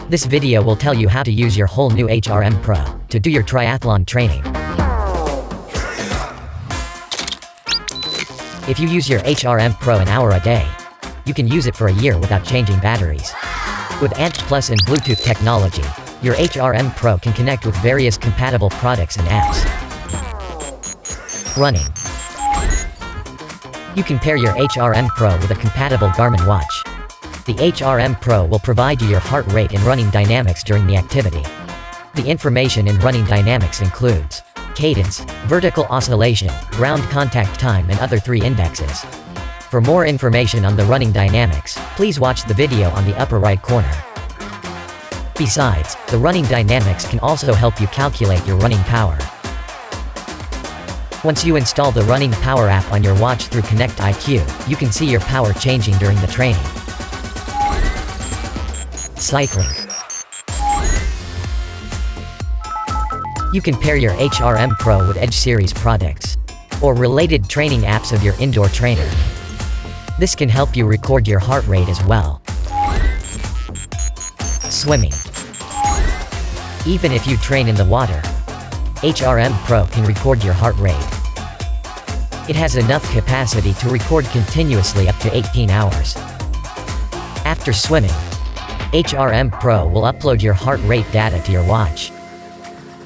This video will tell you how to use your whole new HRM-Pro to do your triathlon training. If you use your HRM-Pro an hour a day, you can use it for a year without changing batteries. With ANT Plus and Bluetooth technology, your HRM-Pro can connect with various compatible products and apps. Running. You can pair your HRM-Pro with a compatible Garmin watch. The HRM-Pro will provide you your heart rate and running dynamics during the activity. The information in running dynamics includes cadence, vertical oscillation, ground contact time and other 3 indexes. For more information on the running dynamics, please watch the video on the upper right corner. Besides, the running dynamics can also help you calculate your running power. Once you install the Running Power app on your watch through Connect IQ, you can see your power changing during the training. Cycling. You can pair your HRM-Pro with Edge series products or related training apps of your indoor trainer. This can help you record your heart rate as well. Swimming. Even if you train in the water, HRM-Pro can record your heart rate. It has enough capacity to record continuously up to 18 hours. After swimming, HRM-Pro will upload your heart rate data to your watch.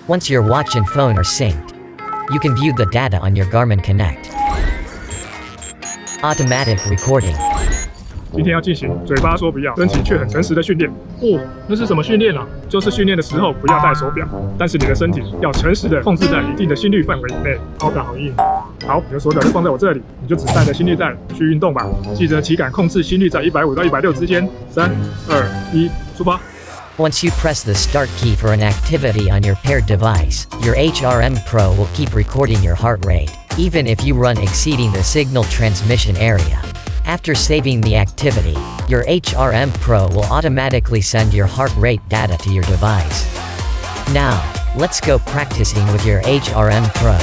Once your watch and phone are synced, you can view the data on your Garmin Connect. Automatic recording. 今天要进行嘴巴说不要，身体却很诚实的训练。哦，那是什么训练啊？就是训练的时候不要戴手表，但是你的身体要诚实的控制在一定的心率范围以内。好打好硬。好，你的手表就放在我这里，你就只带着心率带去运动吧。记得体感控制心率在150到160之间。3、2、1，出发。Once you press the start key for an activity on your paired device, your HRM-Pro will keep recording your heart rate, even if you run exceeding the signal transmission area. After saving the activity, your HRM-Pro will automatically send your heart rate data to your device. Now, let's go practicing with your HRM-Pro.